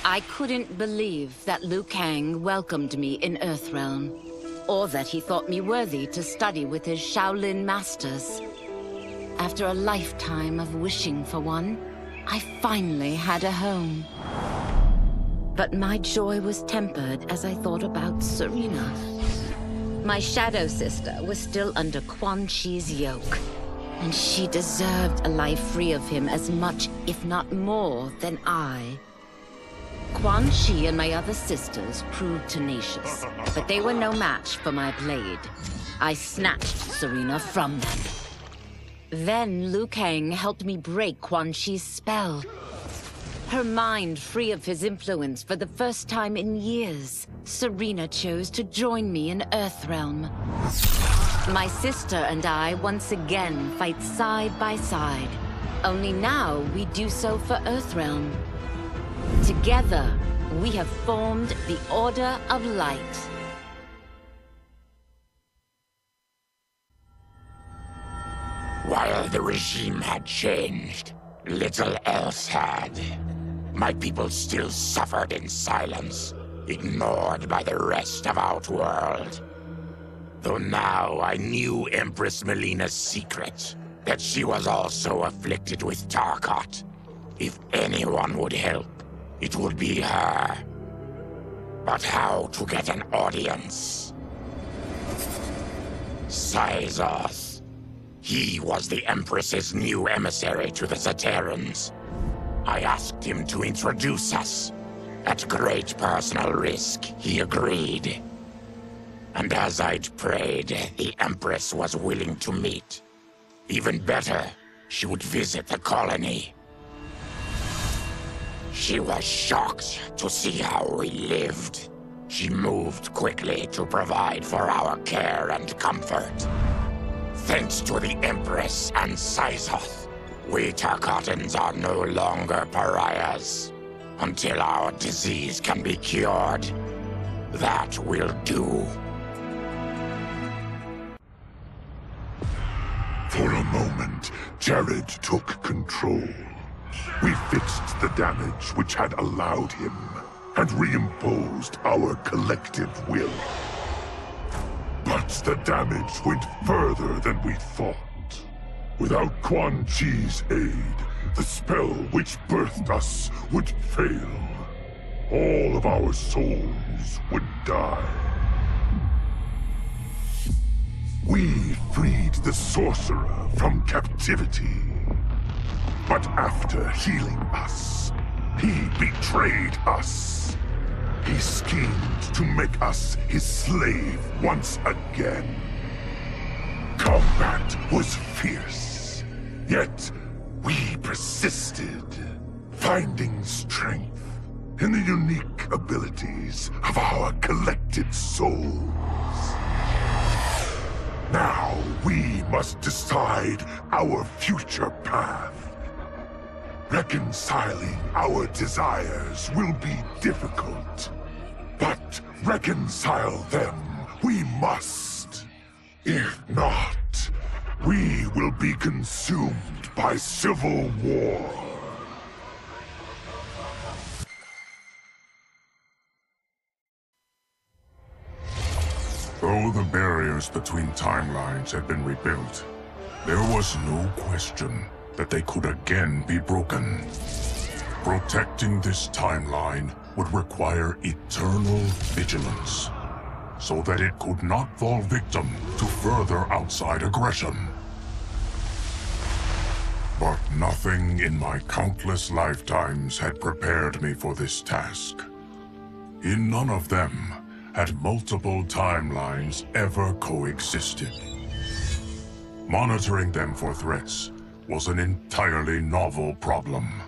I couldn't believe that Liu Kang welcomed me in Earthrealm, or that he thought me worthy to study with his Shaolin masters. After a lifetime of wishing for one, I finally had a home. But my joy was tempered as I thought about Serena. My shadow sister was still under Quan Chi's yoke, and she deserved a life free of him as much, if not more, than I. Quan Chi and my other sisters proved tenacious, but they were no match for my blade. I snatched Serena from them. Then Liu Kang helped me break Quan Chi's spell. Her mind free of his influence for the first time in years, Serena chose to join me in Earthrealm. My sister and I once again fight side by side. Only now we do so for Earthrealm. Together, we have formed the Order of Light. While the regime had changed, little else had. My people still suffered in silence, ignored by the rest of Outworld. Though now I knew Empress Mileena's secret, that she was also afflicted with Tarkat. If anyone would help, it would be her. But how to get an audience? Syzoth. He was the Empress's new emissary to the Zaterrans. I asked him to introduce us. At great personal risk, he agreed. And as I'd prayed, the Empress was willing to meet. Even better, she would visit the colony. She was shocked to see how we lived. She moved quickly to provide for our care and comfort. Thanks to the Empress and Syzoth, we Tarkatans are no longer pariahs. Until our disease can be cured, that will do. For a moment, Jared took control. We fixed the damage which had allowed him, and reimposed our collective will. But the damage went further than we thought. Without Quan Chi's aid, the spell which birthed us would fail. All of our souls would die. We freed the sorcerer from captivity. But after healing us, he betrayed us. He schemed to make us his slave once again. Combat was fierce, yet we persisted, finding strength in the unique abilities of our collected souls. Now we must decide our future path. Reconciling our desires will be difficult, but reconcile them we must. If not, we will be consumed by civil war. Though the barriers between timelines had been rebuilt, there was no question that they could again be broken. Protecting this timeline would require eternal vigilance, so that it could not fall victim to further outside aggression. But nothing in my countless lifetimes had prepared me for this task. In none of them had multiple timelines ever coexisted. Monitoring them for threats was an entirely novel problem.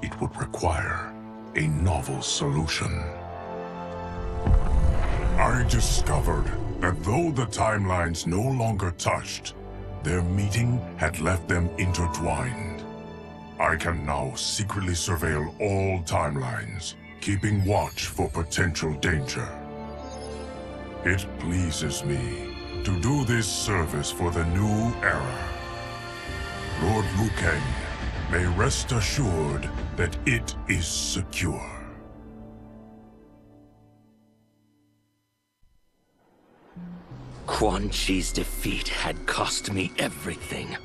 It would require a novel solution. I discovered that though the timelines no longer touched, their meeting had left them intertwined. I can now secretly surveil all timelines, keeping watch for potential danger. It pleases me to do this service for the new era. Lord Liu Kang may rest assured that it is secure. Quan Chi's defeat had cost me everything.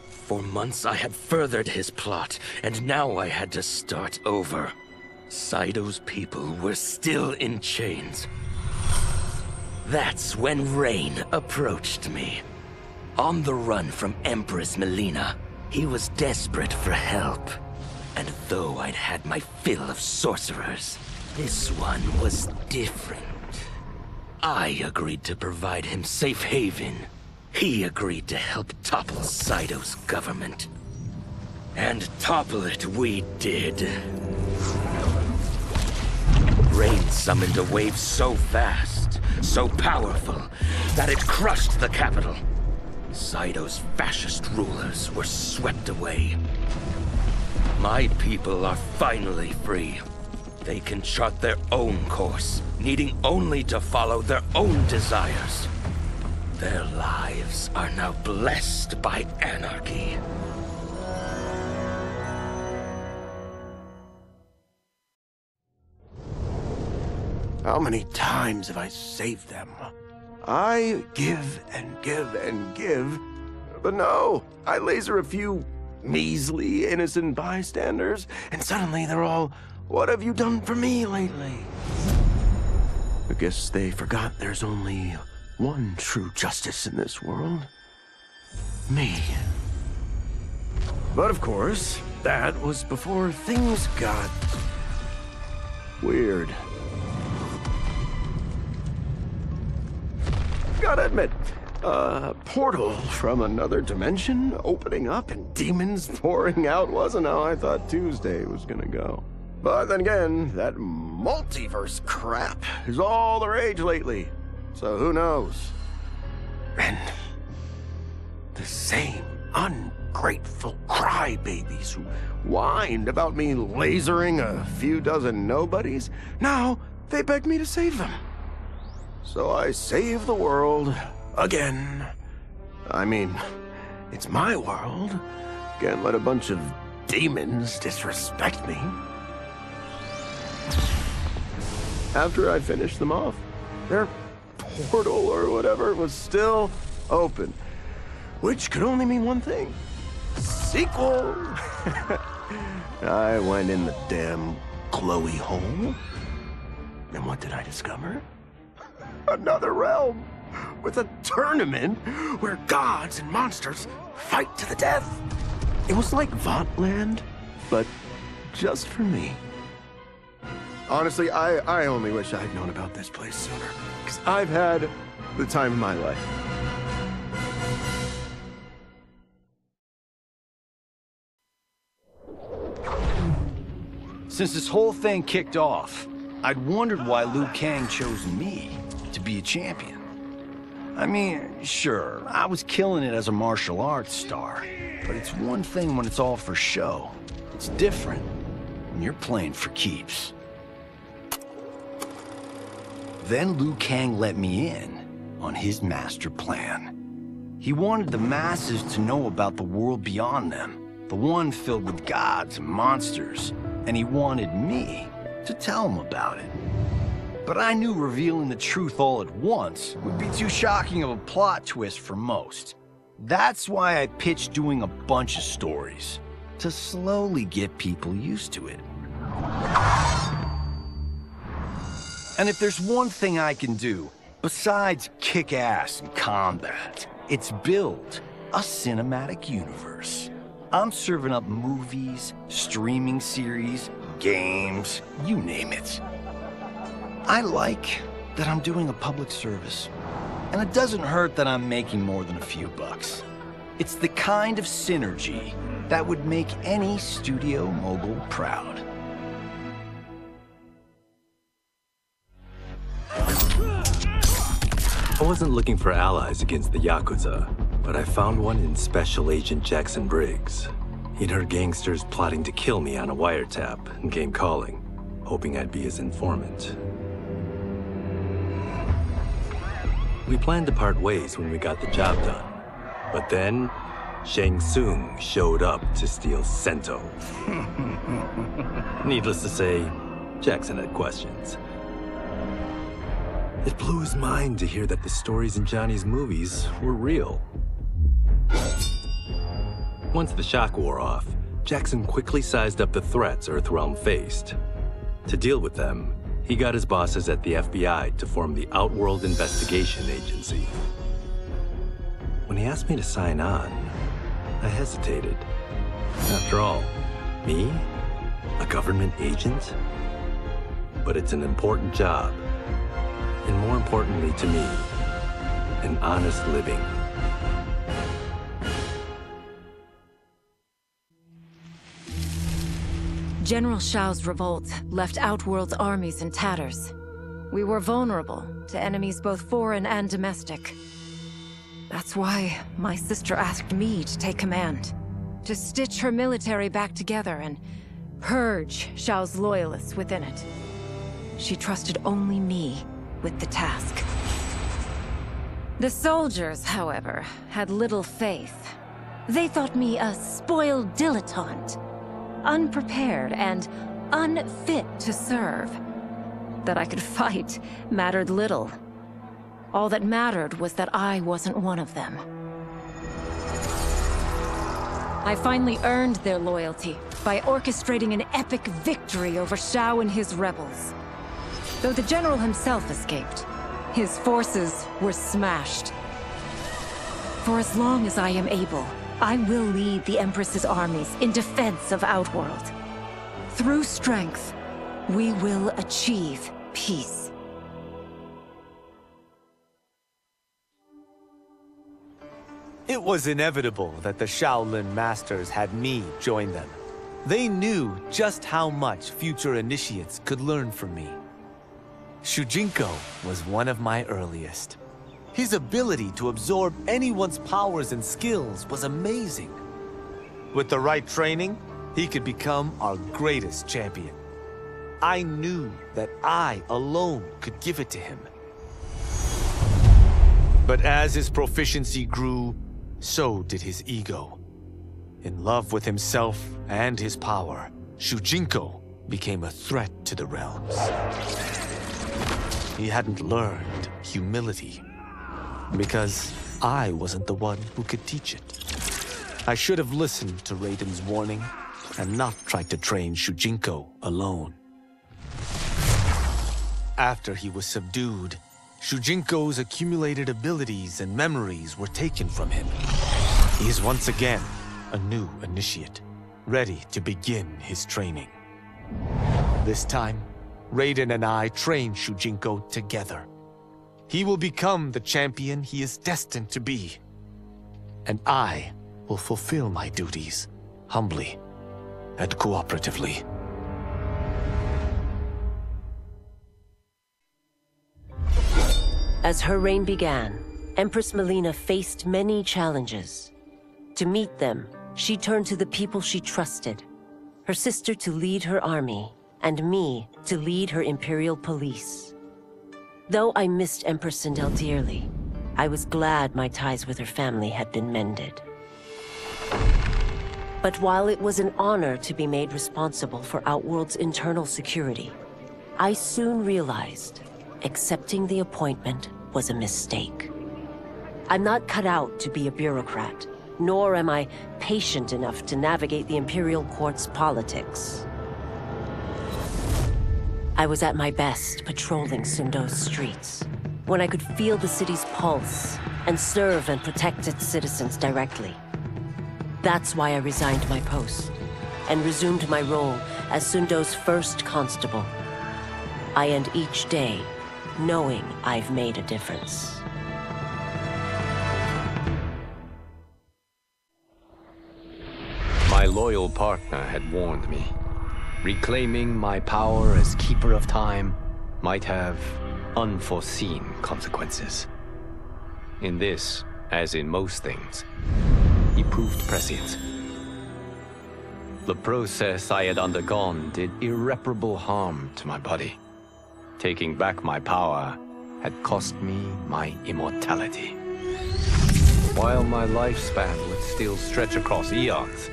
For months I had furthered his plot, and now I had to start over. Saito's people were still in chains. That's when Rain approached me. On the run from Empress Mileena, he was desperate for help. And though I'd had my fill of sorcerers, this one was different. I agreed to provide him safe haven. He agreed to help topple Saito's government. And topple it we did. Rain summoned a wave so fast, so powerful, that it crushed the capital. Saito's fascist rulers were swept away. My people are finally free. They can chart their own course, needing only to follow their own desires. Their lives are now blessed by anarchy. How many times have I saved them? I give and give and give, but no, I laser a few measly innocent bystanders, and suddenly they're all, "What have you done for me lately?" I guess they forgot there's only one true justice in this world. Me. But of course, that was before things got weird. Gotta admit, a portal from another dimension opening up and demons pouring out wasn't how I thought Tuesday was gonna go. But then again, that multiverse crap is all the rage lately, so who knows? And the same ungrateful crybabies who whined about me lasering a few dozen nobodies, now they beg me to save them. So I save the world again. I mean, it's my world. Can't let a bunch of demons disrespect me. After I finished them off, their portal or whatever was still open, which could only mean one thing: sequel. I went in the damn glowy hole, and what did I discover? Another realm with a tournament where gods and monsters fight to the death. It was like Votland, but just for me. Honestly, I only wish I'd known about this place sooner, because I've had the time of my life. Since this whole thing kicked off, I'd wondered why Liu Kang chose me to be a champion. I mean, sure, I was killing it as a martial arts star, but it's one thing when it's all for show. It's different when you're playing for keeps. Then Liu Kang let me in on his master plan. He wanted the masses to know about the world beyond them, the one filled with gods and monsters, and he wanted me to tell him about it. But I knew revealing the truth all at once would be too shocking of a plot twist for most. That's why I pitched doing a bunch of stories, to slowly get people used to it. And if there's one thing I can do, besides kick ass in combat, it's build a cinematic universe. I'm serving up movies, streaming series, games, you name it. I like that I'm doing a public service, and it doesn't hurt that I'm making more than a few bucks. It's the kind of synergy that would make any studio mogul proud. I wasn't looking for allies against the Yakuza, but I found one in Special Agent Jackson Briggs. He'd heard gangsters plotting to kill me on a wiretap and came calling, hoping I'd be his informant. We planned to part ways when we got the job done, but then Shang Tsung showed up to steal Sento. Needless to say, Jackson had questions. It blew his mind to hear that the stories in Johnny's movies were real. Once the shock wore off, Jackson quickly sized up the threats Earthrealm faced. To deal with them, he got his bosses at the FBI to form the Outworld Investigation Agency. When he asked me to sign on, I hesitated. After all, me? A government agent? But it's an important job. And more importantly to me, an honest living. General Shao's revolt left Outworld's armies in tatters. We were vulnerable to enemies both foreign and domestic. That's why my sister asked me to take command, to stitch her military back together and purge Shao's loyalists within it. She trusted only me with the task. The soldiers, however, had little faith. They thought me a spoiled dilettante, unprepared and unfit to serve. That I could fight mattered little. All that mattered was that I wasn't one of them. I finally earned their loyalty by orchestrating an epic victory over Shao and his rebels. Though the general himself escaped, his forces were smashed. For as long as I am able, I will lead the Empress's armies in defense of Outworld. Through strength, we will achieve peace. It was inevitable that the Shaolin Masters had me join them. They knew just how much future initiates could learn from me. Shujinko was one of my earliest. His ability to absorb anyone's powers and skills was amazing. With the right training, he could become our greatest champion. I knew that I alone could give it to him. But as his proficiency grew, so did his ego. In love with himself and his power, Shujinko became a threat to the realms. He hadn't learned humility, because I wasn't the one who could teach it. I should have listened to Raiden's warning and not tried to train Shujinko alone. After he was subdued, Shujinko's accumulated abilities and memories were taken from him. He is once again a new initiate, ready to begin his training. This time, Raiden and I train Shujinko together. He will become the champion he is destined to be. And I will fulfill my duties, humbly and cooperatively. As her reign began, Empress Mileena faced many challenges. To meet them, she turned to the people she trusted. Her sister to lead her army, and me to lead her Imperial police. Though I missed Empress Sindel dearly, I was glad my ties with her family had been mended. But while it was an honor to be made responsible for Outworld's internal security, I soon realized accepting the appointment was a mistake. I'm not cut out to be a bureaucrat, nor am I patient enough to navigate the Imperial Court's politics. I was at my best patrolling Sundo's streets, when I could feel the city's pulse and serve and protect its citizens directly. That's why I resigned my post and resumed my role as Sundo's first constable. I end each day knowing I've made a difference. My loyal partner had warned me. Reclaiming my power as Keeper of Time might have unforeseen consequences. In this, as in most things, he proved prescient. The process I had undergone did irreparable harm to my body. Taking back my power had cost me my immortality. While my lifespan would still stretch across eons,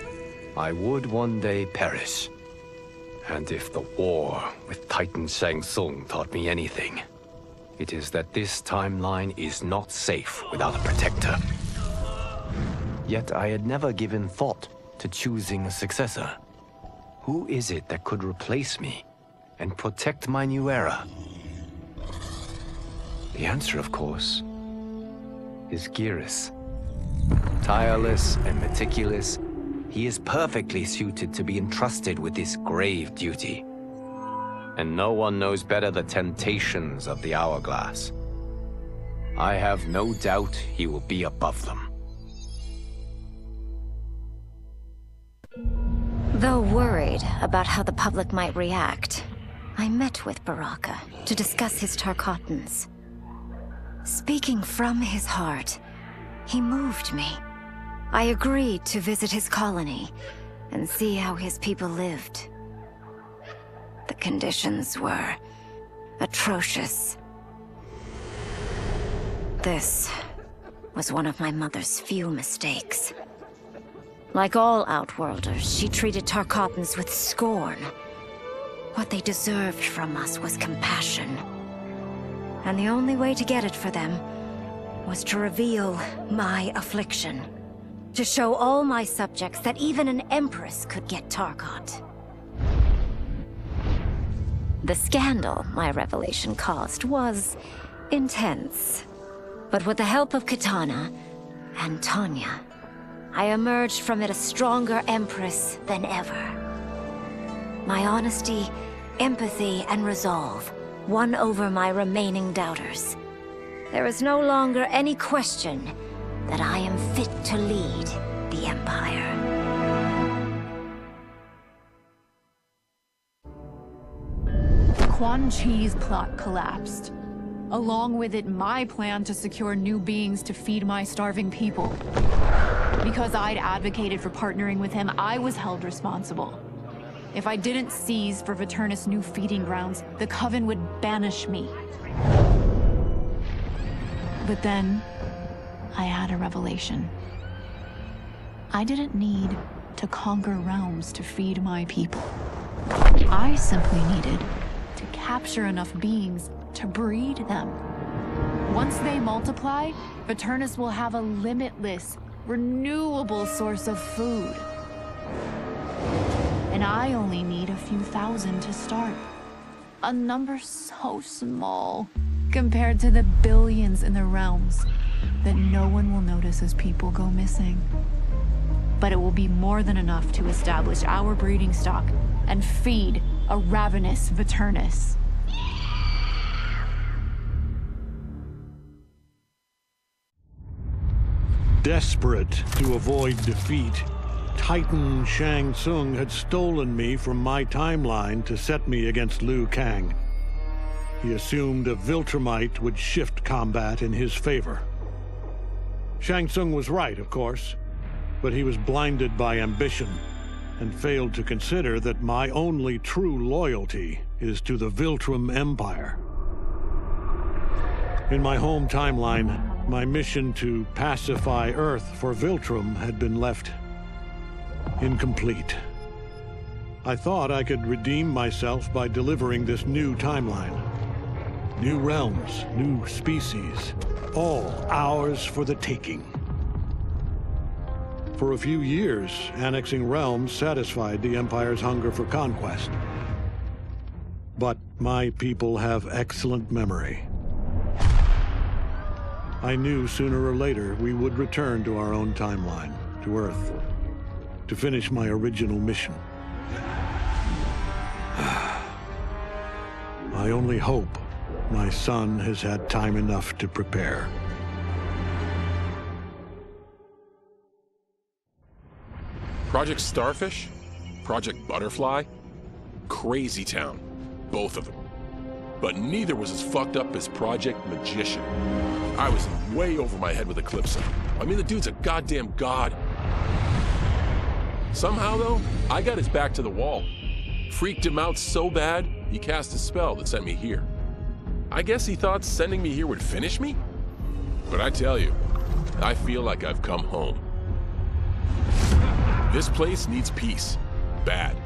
I would one day perish. And if the war with Titan Shang Tsung taught me anything, It is that this timeline is not safe without a protector. Yet I had never given thought to choosing a successor. Who is it that could replace me and protect my new era? The answer, of course, is Geras. Tireless and meticulous, he is perfectly suited to be entrusted with this grave duty. And no one knows better the temptations of the hourglass. I have no doubt he will be above them. Though worried about how the public might react, I met with Baraka to discuss his Tarkatans. Speaking from his heart, he moved me. I agreed to visit his colony and see how his people lived. The conditions were atrocious. This was one of my mother's few mistakes. Like all Outworlders, she treated Tarkatans with scorn. What they deserved from us was compassion. And the only way to get it for them was to reveal my affliction. To show all my subjects that even an empress could get Tarkat. The scandal my revelation caused was intense. But with the help of Kitana and Tanya, I emerged from it a stronger empress than ever. My honesty, empathy, and resolve won over my remaining doubters. There is no longer any question that I am fit to lead the Empire. Quan Chi's plot collapsed. Along with it, my plan to secure new beings to feed my starving people. Because I'd advocated for partnering with him, I was held responsible. If I didn't seize for Viternus' new feeding grounds, the Coven would banish me. But then, I had a revelation. I didn't need to conquer realms to feed my people. I simply needed to capture enough beings to breed them. Once they multiply, Viternus will have a limitless, renewable source of food. And I only need a few thousand to start. A number so small compared to the billions in the realms that no one will notice as people go missing. But it will be more than enough to establish our breeding stock and feed a ravenous Viternus. Desperate to avoid defeat, Titan Shang Tsung had stolen me from my timeline to set me against Liu Kang. He assumed a Viltrumite would shift combat in his favor. Shang Tsung was right, of course, but he was blinded by ambition and failed to consider that my only true loyalty is to the Viltrum Empire. In my home timeline, my mission to pacify Earth for Viltrum had been left incomplete. I thought I could redeem myself by delivering this new timeline. New realms, new species, all ours for the taking. For a few years, annexing realms satisfied the Empire's hunger for conquest. But my people have excellent memory. I knew sooner or later we would return to our own timeline, to Earth, to finish my original mission. I only hope my son has had time enough to prepare. Project Starfish? Project Butterfly? Crazy town. Both of them. But neither was as fucked up as Project Magician. I was way over my head with Eclipse. I mean, the dude's a goddamn god. Somehow, though, I got his back to the wall. Freaked him out so bad, he cast a spell that sent me here. I guess he thought sending me here would finish me? But I tell you, I feel like I've come home. This place needs peace. Bad.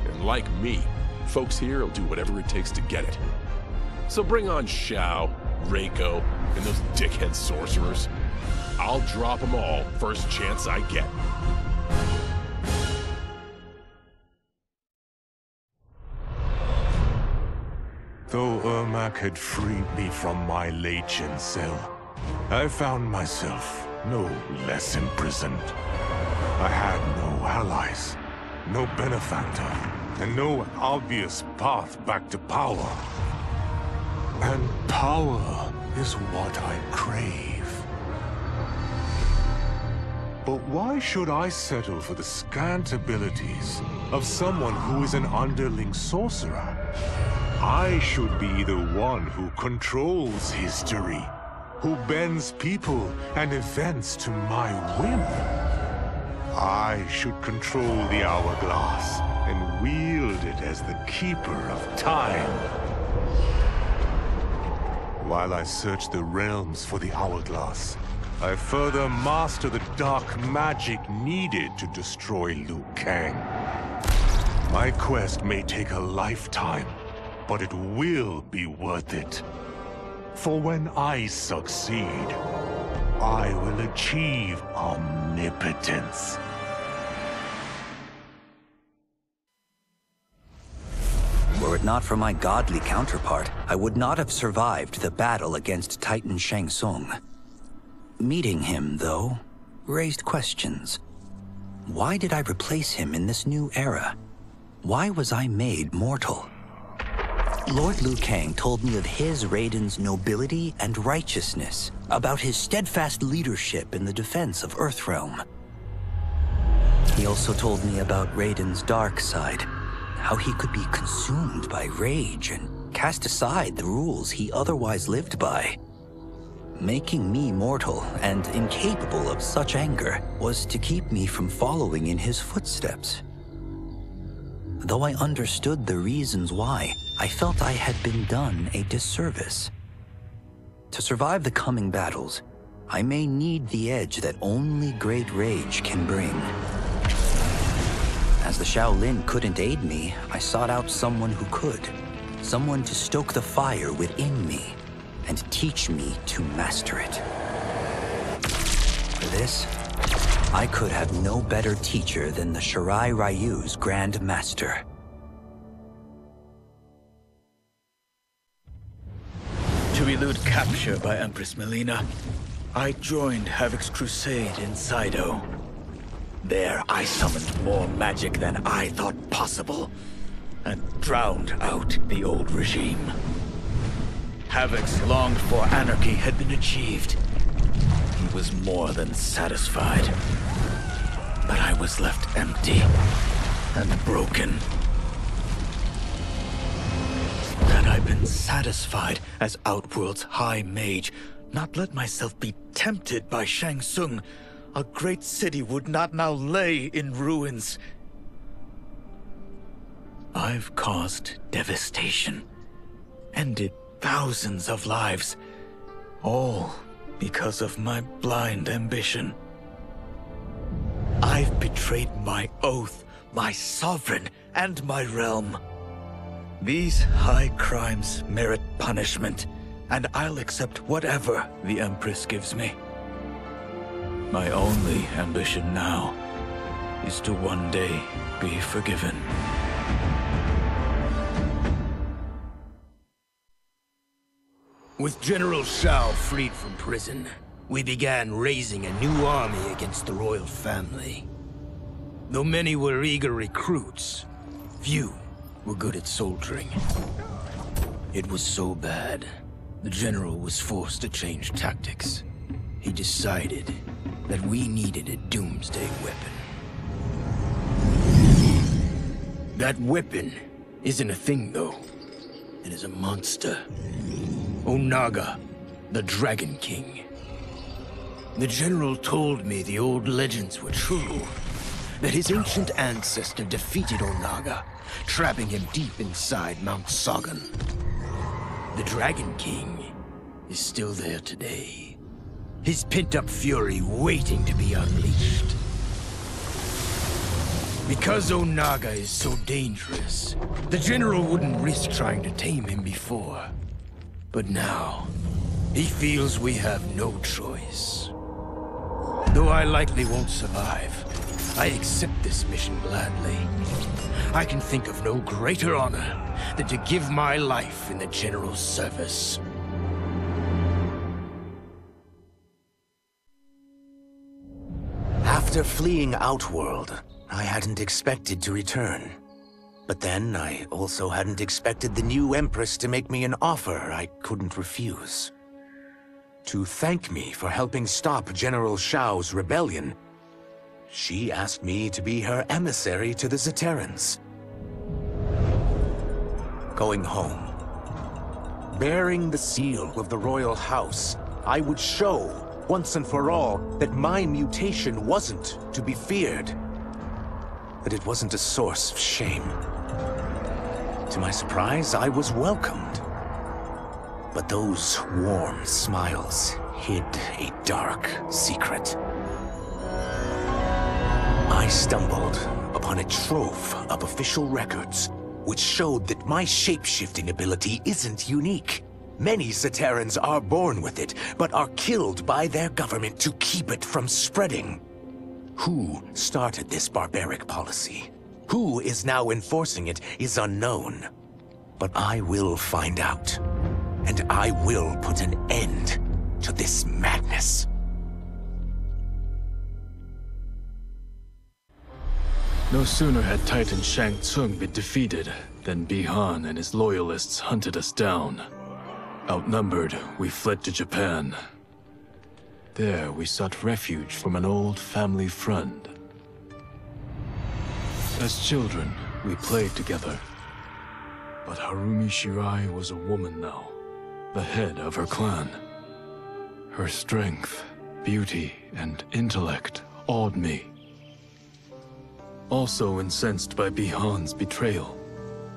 And like me, folks here will do whatever it takes to get it. So bring on Shao, Reiko, and those dickhead sorcerers. I'll drop them all first chance I get. Though Ermac had freed me from my Legion cell, I found myself no less imprisoned. I had no allies, no benefactor, and no obvious path back to power. And power is what I crave. But why should I settle for the scant abilities of someone who is an underling sorcerer? I should be the one who controls history, who bends people and events to my whim. I should control the hourglass and wield it as the keeper of time. While I search the realms for the hourglass, I further master the dark magic needed to destroy Liu Kang. My quest may take a lifetime, but it will be worth it. For when I succeed, I will achieve omnipotence. Were it not for my godly counterpart, I would not have survived the battle against Titan Shang Tsung. Meeting him, though, raised questions. Why did I replace him in this new era? Why was I made mortal? Lord Liu Kang told me of his Raiden's nobility and righteousness, about his steadfast leadership in the defense of Earthrealm. He also told me about Raiden's dark side, how he could be consumed by rage and cast aside the rules he otherwise lived by. Making me mortal and incapable of such anger was to keep me from following in his footsteps. Though I understood the reasons why, I felt I had been done a disservice. To survive the coming battles, I may need the edge that only great rage can bring. As the Shaolin couldn't aid me, I sought out someone who could. Someone to stoke the fire within me and teach me to master it. For this, I could have no better teacher than the Shirai Ryu's Grand Master. To elude capture by Empress Mileena, I joined Havik's crusade in Saido. There I summoned more magic than I thought possible, and drowned out the old regime. Havik's longed-for anarchy had been achieved. He was more than satisfied. But I was left empty and broken. Had I been satisfied as Outworld's High Mage, not let myself be tempted by Shang Tsung, a great city would not now lay in ruins. I've caused devastation, ended thousands of lives, all because of my blind ambition. I've betrayed my oath, my sovereign, and my realm. These high crimes merit punishment, and I'll accept whatever the Empress gives me. My only ambition now is to one day be forgiven. With General Shao freed from prison, we began raising a new army against the royal family. Though many were eager recruits, few were good at soldiering. It was so bad, the general was forced to change tactics. He decided that we needed a doomsday weapon. That weapon isn't a thing, though. It is a monster. Onaga, the Dragon King. The general told me the old legends were true, that his ancient ancestor defeated Onaga, trapping him deep inside Mount Sagan. The Dragon King is still there today, his pent-up fury waiting to be unleashed. Because Onaga is so dangerous, the general wouldn't risk trying to tame him before. But now, He feels we have no choice. Though I likely won't survive, I accept this mission gladly. I can think of no greater honor than to give my life in the General's service. After fleeing Outworld, I hadn't expected to return. But then, I also hadn't expected the new Empress to make me an offer I couldn't refuse. To thank me for helping stop General Shao's rebellion, she asked me to be her emissary to the Zaterrans. Going home, bearing the seal of the royal house, I would show, once and for all, that my mutation wasn't to be feared. That it wasn't a source of shame. To my surprise, I was welcomed. But those warm smiles hid a dark secret. I stumbled upon a trove of official records, which showed that my shape-shifting ability isn't unique. Many Zaterrans are born with it, but are killed by their government to keep it from spreading. Who started this barbaric policy? Who is now enforcing it is unknown. But I will find out. And I will put an end to this madness. No sooner had Titan Shang Tsung been defeated than Bi-Han and his loyalists hunted us down. Outnumbered, we fled to Japan. There, we sought refuge from an old family friend. As children, we played together. But Harumi Shirai was a woman now, the head of her clan. Her strength, beauty, and intellect awed me. Also incensed by Bi-Han's betrayal,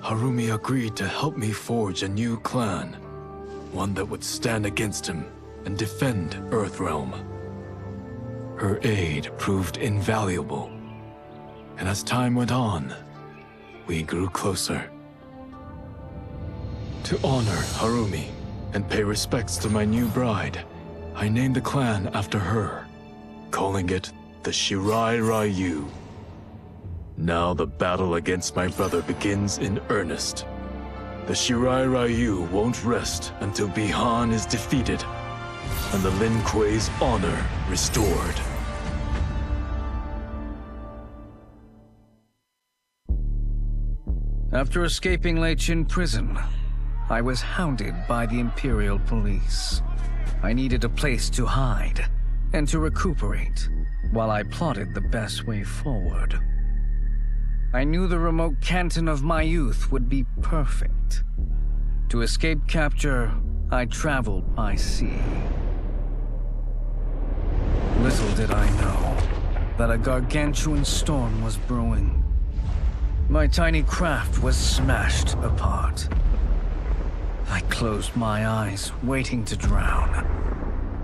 Harumi agreed to help me forge a new clan, one that would stand against him and defend Earthrealm. Her aid proved invaluable, and as time went on, we grew closer. To honor Harumi and pay respects to my new bride, I named the clan after her, calling it the Shirai Ryu. Now the battle against my brother begins in earnest. The Shirai Ryu won't rest until Bi-Han is defeated and the Lin Kuei's honor restored. After escaping Lei Chin prison, I was hounded by the Imperial Police. I needed a place to hide and to recuperate while I plotted the best way forward. I knew the remote canton of my youth would be perfect. To escape capture, I traveled by sea. Little did I know that a gargantuan storm was brewing. My tiny craft was smashed apart. I closed my eyes, waiting to drown,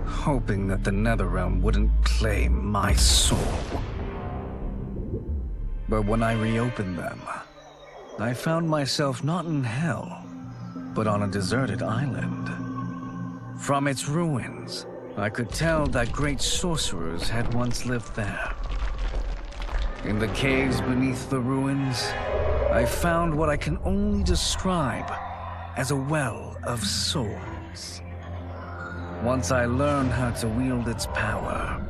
hoping that the Netherrealm wouldn't claim my soul. But when I reopened them, I found myself not in hell, but on a deserted island. From its ruins, I could tell that great sorcerers had once lived there. In the caves beneath the ruins, I found what I can only describe as a well of souls. Once I learn how to wield its power,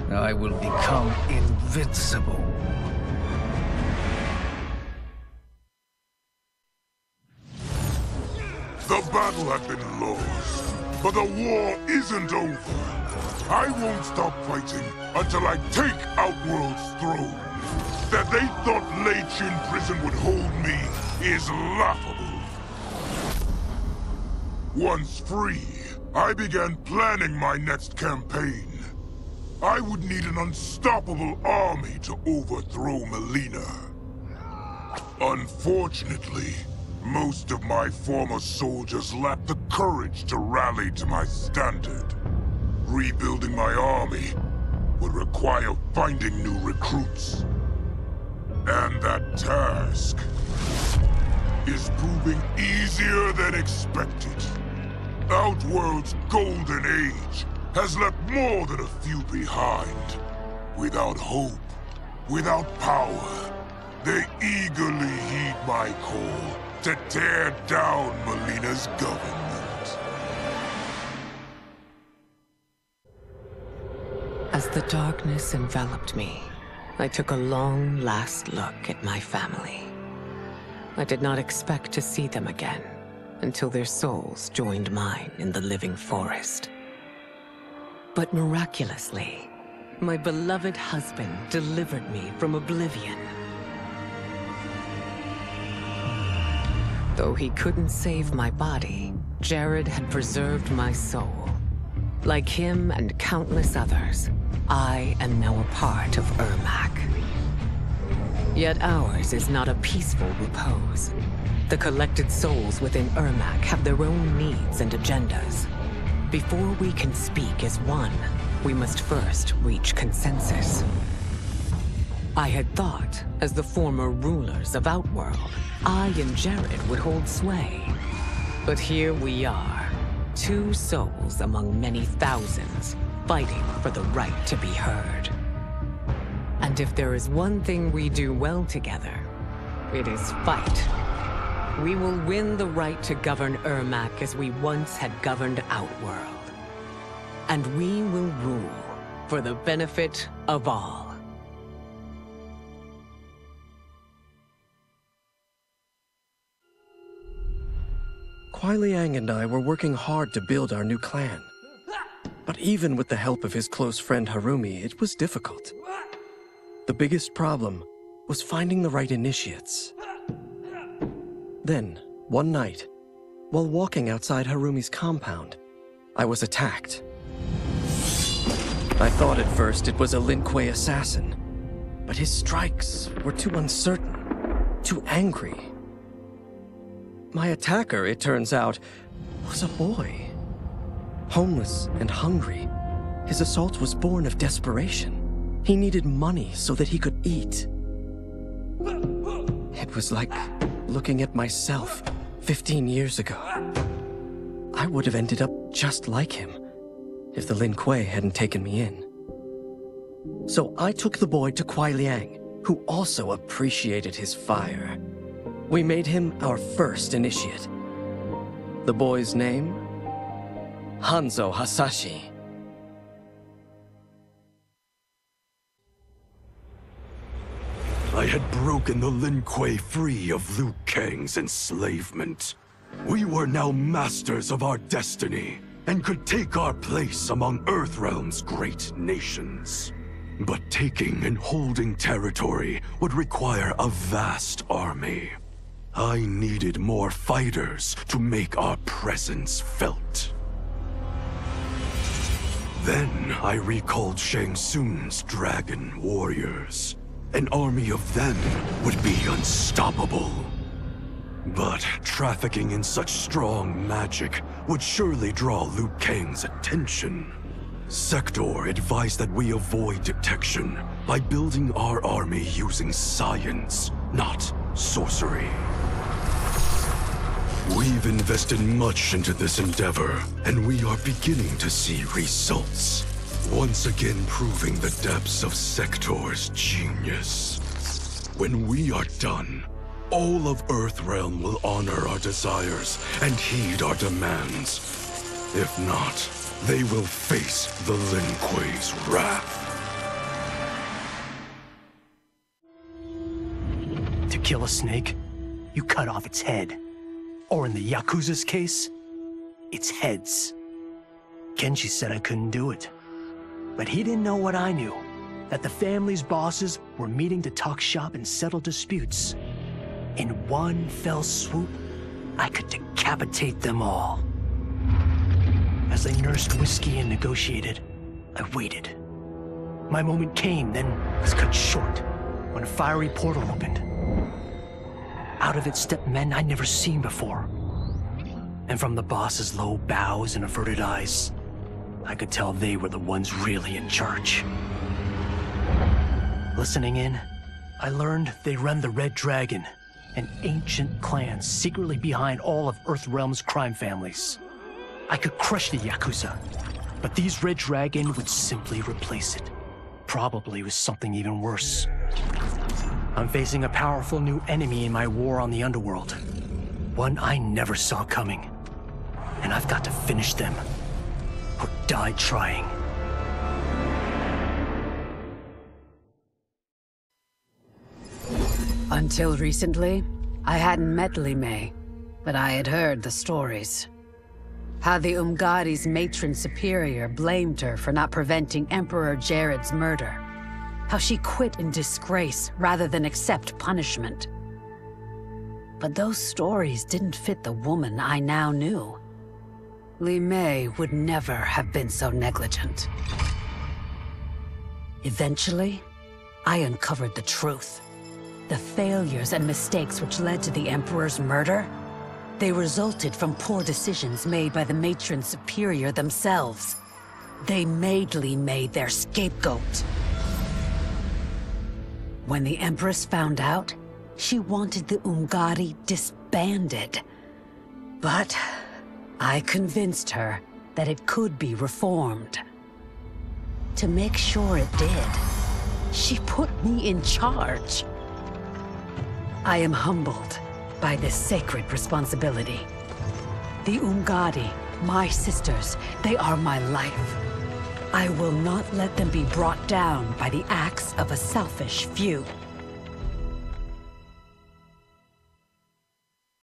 I will become invincible. The battle had been lost, but the war isn't over. I won't stop fighting until I take Outworld's throne. That they thought Lei Chin prison would hold me is laughable. Once free, I began planning my next campaign. I would need an unstoppable army to overthrow Mileena. Unfortunately, most of my former soldiers lacked the courage to rally to my standard. Rebuilding my army would require finding new recruits. And that task is proving easier than expected. Outworld's golden age has left more than a few behind. Without hope, without power, they eagerly heed my call to tear down Mileena's government. As the darkness enveloped me, I took a long last look at my family. I did not expect to see them again until their souls joined mine in the living forest. But miraculously, my beloved husband delivered me from oblivion. Though he couldn't save my body, Jared had preserved my soul. Like him and countless others, I am now a part of Ermac. Yet ours is not a peaceful repose. The collected souls within Ermac have their own needs and agendas. Before we can speak as one, we must first reach consensus. I had thought, as the former rulers of Outworld, I and Jared would hold sway. But here we are, two souls among many thousands, fighting for the right to be heard. And if there is one thing we do well together, it is fight. We will win the right to govern Ermac as we once had governed Outworld. And we will rule for the benefit of all. Kuai Liang and I were working hard to build our new clan. But even with the help of his close friend Harumi, it was difficult. The biggest problem was finding the right initiates. Then, one night, while walking outside Harumi's compound, I was attacked. I thought at first it was a Lin Kuei assassin, but his strikes were too uncertain, too angry. My attacker, it turns out, was a boy. Homeless and hungry, his assault was born of desperation. He needed money so that he could eat. It was like looking at myself 15 years ago. I would have ended up just like him if the Lin Kuei hadn't taken me in. So I took the boy to Kuai Liang, who also appreciated his fire. We made him our first initiate. The boy's name? Hanzo Hasashi. I had broken the Lin Kuei free of Liu Kang's enslavement. We were now masters of our destiny, and could take our place among Earthrealm's great nations. But taking and holding territory would require a vast army. I needed more fighters to make our presence felt. Then I recalled Shang Tsung's dragon warriors. An army of them would be unstoppable. But trafficking in such strong magic would surely draw Liu Kang's attention. Sector advised that we avoid detection by building our army using science, not sorcery. We've invested much into this endeavor, and we are beginning to see results. Once again proving the depths of Sector's genius. When we are done, all of Earthrealm will honor our desires and heed our demands. If not, they will face the Lin Kuei's wrath. To kill a snake, you cut off its head. Or in the Yakuza's case, its heads. Kenshi said I couldn't do it. But he didn't know what I knew, that the family's bosses were meeting to talk shop and settle disputes. In one fell swoop, I could decapitate them all. As they nursed whiskey and negotiated, I waited. My moment came, then was cut short, when a fiery portal opened. Out of it stepped men I'd never seen before. And from the boss's low bows and averted eyes, I could tell they were the ones really in charge. Listening in, I learned they run the Red Dragon, an ancient clan secretly behind all of Earthrealm's crime families. I could crush the Yakuza, but these Red Dragon would simply replace it. Probably with something even worse. I'm facing a powerful new enemy in my war on the underworld. One I never saw coming. And I've got to finish them. Or die trying. Until recently, I hadn't met Li Mei, but I had heard the stories. How the Umgadi's matron superior blamed her for not preventing Emperor Jared's murder. How she quit in disgrace rather than accept punishment. But those stories didn't fit the woman I now knew. Li Mei would never have been so negligent. Eventually, I uncovered the truth. The failures and mistakes which led to the Emperor's murder, they resulted from poor decisions made by the matron superior themselves. They made Li Mei their scapegoat. When the Empress found out, she wanted the Umgadi disbanded. But I convinced her that it could be reformed. To make sure it did, she put me in charge. I am humbled by this sacred responsibility. The Umgadi, my sisters, they are my life. I will not let them be brought down by the acts of a selfish few.